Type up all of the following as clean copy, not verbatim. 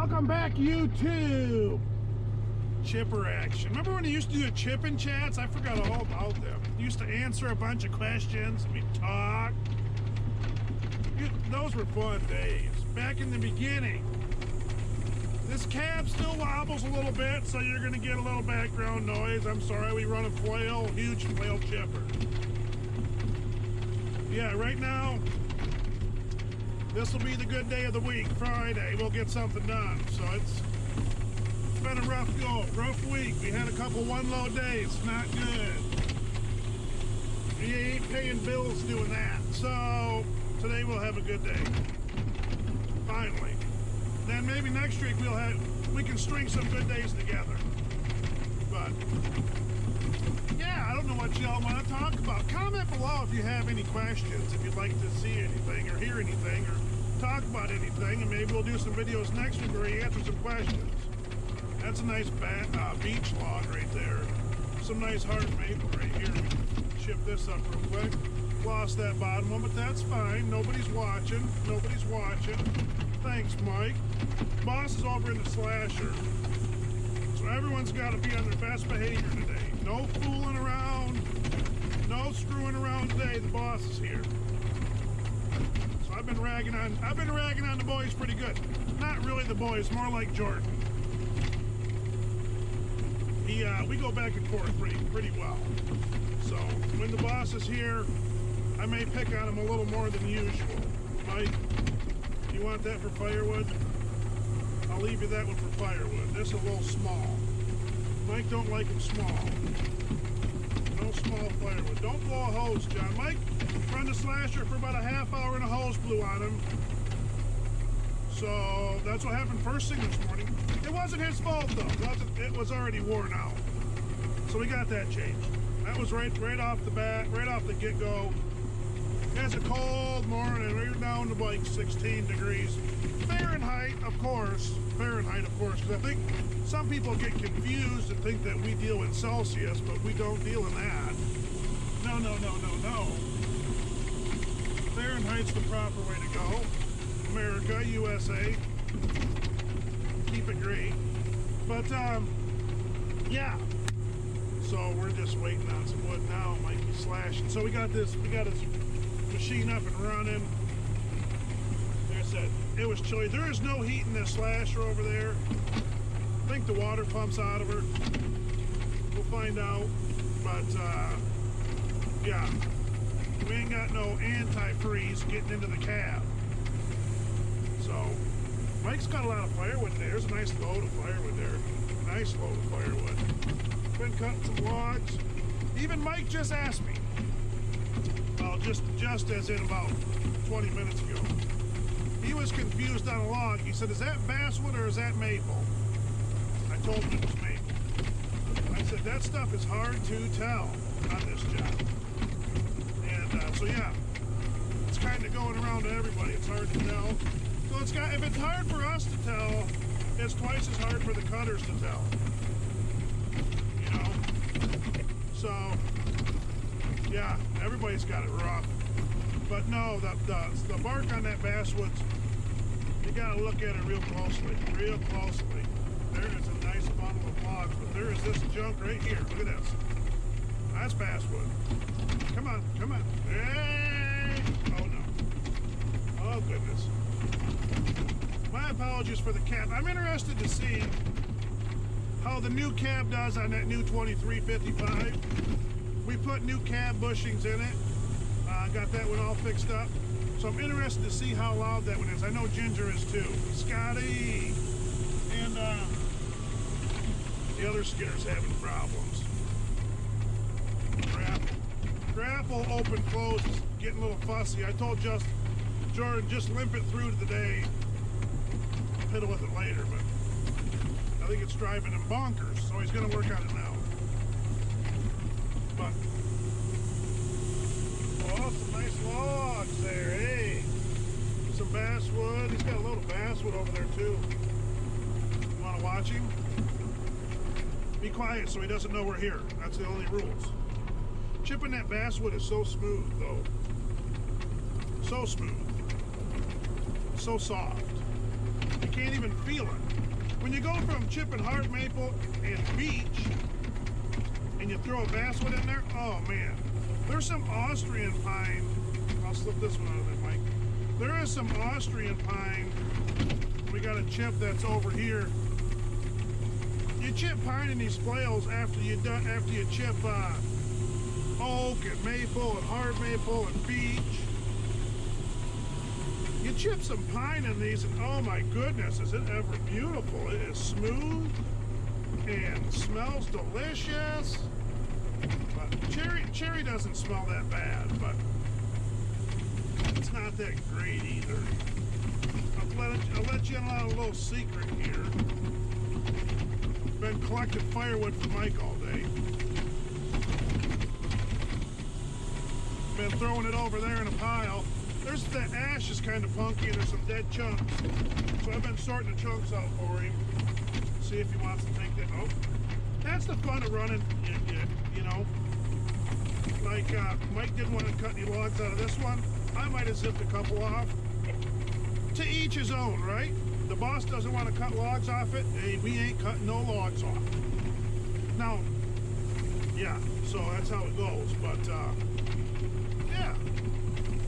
Welcome back, YouTube. Chipper action. Remember when you used to do chipping chats? I forgot all about them. You used to answer a bunch of questions. We'd talk. Those were fun days. Back in the beginning. This cab still wobbles a little bit, so you're going to get a little background noise. I'm sorry, we run a flail, huge flail chipper. Yeah, right now, this will be the good day of the week, Friday. We'll get something done. So it's been a rough week. We had a couple one-load days. Not good. You ain't paying bills doing that. So today we'll have a good day. Finally. Then maybe next week we can string some good days together. But yeah, I don't know what y'all want to talk about. Comment below if you have any questions, if you'd like to see anything or hear anything or talk about anything, and maybe we'll do some videos next week where you answer some questions. That's a nice beach log right there. Some nice hard maple right here. Chip this up real quick. Lost that bottom one, but that's fine. Nobody's watching. Nobody's watching. Thanks, Mike. Boss is over in the slasher. So everyone's got to be on their best behavior today. No fooling around. No screwing around today. The boss is here. So I've been ragging on the boys pretty good. Not really the boys, more like Jordan. We go back and forth pretty well. So when the boss is here, I may pick on him a little more than usual. Mike, you want that for firewood? I'll leave you that one for firewood. This is a little small. Mike don't like them small. No small firewood. Don't blow a hose, John. Mike run the slasher for about a half hour and a hose blew on him. So that's what happened first thing this morning. It wasn't his fault though. It was already worn out. So we got that changed. That was right off the bat, right off the get-go. It's a cold morning. We're down to like 16 degrees. Fahrenheit, of course, because I think some people get confused and think that we deal in Celsius, but we don't deal in that. No. Fahrenheit's the proper way to go. America, USA. Keep it great. But, yeah. So we're just waiting on some wood now. Mikey's slashing. So we got his machine up and running. Like I said, it was chilly. There is no heat in this slasher over there. I think the water pumps out of her. We'll find out. But yeah, we ain't got no antifreeze getting into the cab. So Mike's got a lot of firewood there. There's a nice load of firewood there. Nice load of firewood. Been cutting some logs. Even Mike just asked me. Well, just as in about 20 minutes ago. He was confused on a log. He said, is that basswood or is that maple? I told him it was maple. I said, that stuff is hard to tell on this job. And so yeah, it's kind of going around to everybody. It's hard to tell. So if it's hard for us to tell, it's twice as hard for the cutters to tell. You know? So yeah, everybody's got it rough. But no, the bark on that basswood, you gotta look at it real closely. Real closely. There is a nice bundle of logs, but there is this junk right here. Look at this. That's basswood. Come on. Hey! Oh no. Oh goodness. My apologies for the cab. I'm interested to see how the new cab does on that new 2355. We put new cab bushings in it. Got that one all fixed up. So I'm interested to see how loud that one is. I know Ginger is too. Scotty! And the other skitter's having problems. Grapple open close is getting a little fussy. I told Jordan just limp it through to the day. Fiddle with it later, but I think it's driving him bonkers, so he's going to work on it now. But oh, some nice logs there, hey. Some basswood. He's got a load of basswood over there too. You want to watch him? Be quiet so he doesn't know we're here. That's the only rules. Chipping that basswood is so smooth though. So smooth. So soft. You can't even feel it. When you go from chipping hard maple and beech, and you throw a basswood in there, oh man. There's some Austrian pine. I'll slip this one out of there, Mike. There is some Austrian pine. We got a chip that's over here. You chip pine in these flails after you chip oak and maple and hard maple and beech. You chip some pine in these and oh my goodness, is it ever beautiful. It is smooth and smells delicious. But cherry doesn't smell that bad, but it's not that great either. I'll let you in on a little secret here. Been collecting firewood for Mike all day. Been throwing it over there in a pile. There's the ash is kind of funky and there's some dead chunks. So I've been sorting the chunks out for him. See if he wants to take that. Oh, that's the fun of running, you know. Like Mike didn't want to cut any logs out of this one. I might have zipped a couple off. To each his own, right? The boss doesn't want to cut logs off it. Hey, we ain't cutting no logs off. Now, yeah, so that's how it goes. But yeah.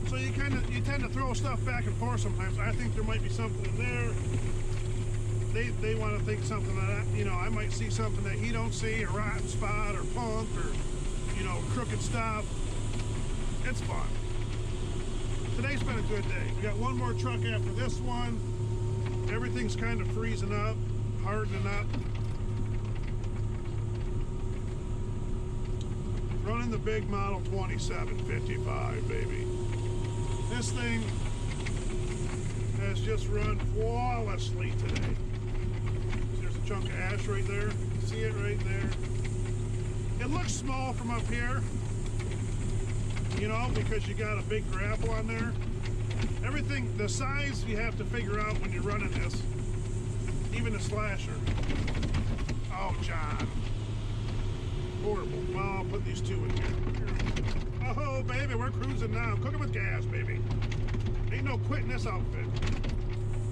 So you tend to throw stuff back and forth sometimes. I think there might be something in there. They want to think something that I might see something that he don't see, a rotten spot or punk or crooked stuff. It's fun. Today's been a good day. We got one more truck after this one. Everything's kind of freezing up, hardening up. Running the big model 2755, baby. This thing has just run flawlessly today. There's a chunk of ash right there. See it right there? It looks small from up here, because you got a big grapple on there. Everything, the size you have to figure out when you're running this. Even the slasher. Oh, John. Horrible. Well, I'll put these two in here. Oh, baby, we're cruising now. Cooking with gas, baby. Ain't no quitting this outfit.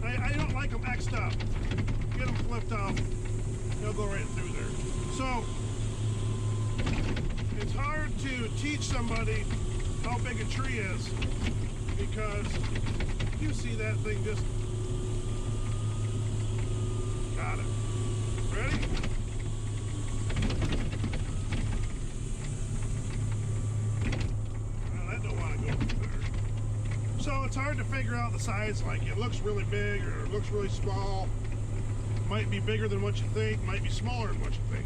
I don't like them X'd up. Get them flipped out. They'll go right through there. So, it's hard to teach somebody how big a tree is because you see that thing just got it. Ready? Well, that don't want to go through there. So it's hard to figure out the size. Like it looks really big or it looks really small. Might be bigger than what you think. Might be smaller than what you think.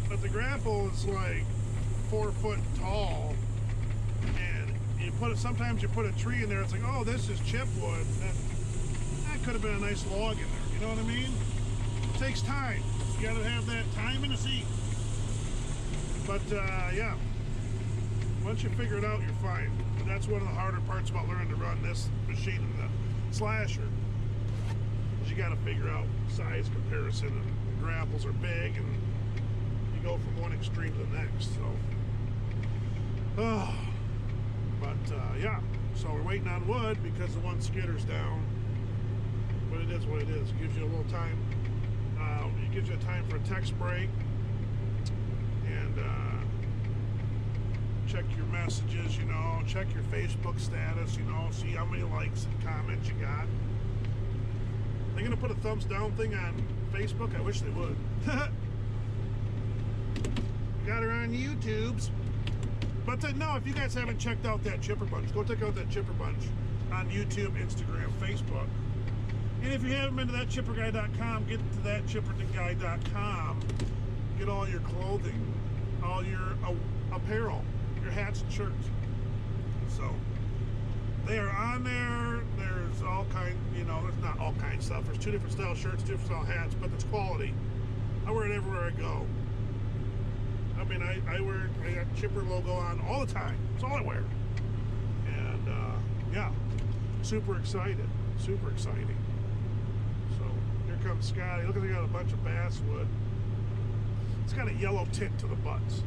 But the grapple is like 4 foot tall. Sometimes you put a tree in there, it's like, oh, this is chipwood. That could have been a nice log in there, you know what I mean? It takes time. You gotta have that time in the seat. But yeah, once you figure it out, you're fine. And that's one of the harder parts about learning to run this machine in the slasher. Is you gotta figure out size comparison, and the grapples are big, and you go from one extreme to the next, so. Oh. But yeah, so we're waiting on wood because the one skitter's down. But it is what it is. It gives you a little time. It gives you a time for a text break and check your messages. Check your Facebook status. See how many likes and comments you got. They're gonna put a thumbs down thing on Facebook. I wish they would. Got her on YouTube's. But no, if you guys haven't checked out that chipper bunch, go check out that chipper bunch on YouTube, Instagram, Facebook. And if you haven't been to thatchipperguy.com, get to thatchipperguy.com. Get all your clothing, all your apparel, your hats and shirts. So they are on there. There's all kind, there's not all kinds of stuff. There's 2 different style shirts, 2 different style hats, but it's quality. I wear it everywhere I go. I mean, I got Chipper logo on all the time. That's all I wear. And, yeah, super excited. Super exciting. So, here comes Scotty. Look at, they got a bunch of basswood. It's got a yellow tint to the butts.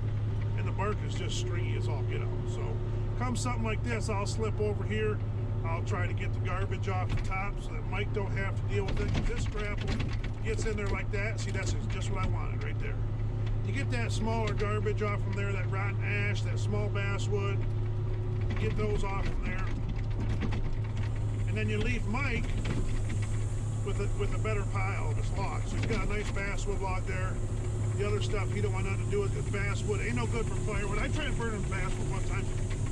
And the bark is just stringy as all get out. So, comes something like this, I'll slip over here, I'll try to get the garbage off the top so that Mike don't have to deal with it. This grapple gets in there like that. See, that's just what I wanted right there. You get that smaller garbage off from there, that rotten ash, that small basswood. You get those off from there. And then you leave Mike with a better pile of his logs. So he's got a nice basswood log there. The other stuff he don't want nothing to do with it. Basswood ain't no good for firewood. I tried burning basswood one time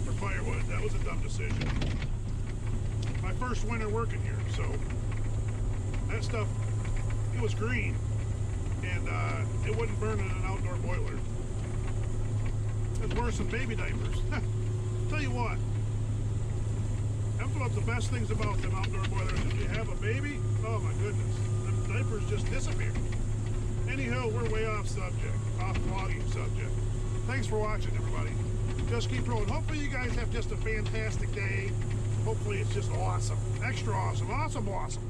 for firewood. That was a dumb decision. My first winter working here, so that stuff, it was green, and it wouldn't burn in an outdoor boiler. It's worse than baby diapers. Tell you what, that's one of the best things about them outdoor boilers. If you have a baby, oh my goodness, the diapers just disappear. Anyhow, we're way off subject, off vlogging subject. Thanks for watching, everybody. Just keep rolling. Hopefully you guys have just a fantastic day. Hopefully it's just awesome. Extra awesome. Awesome, awesome.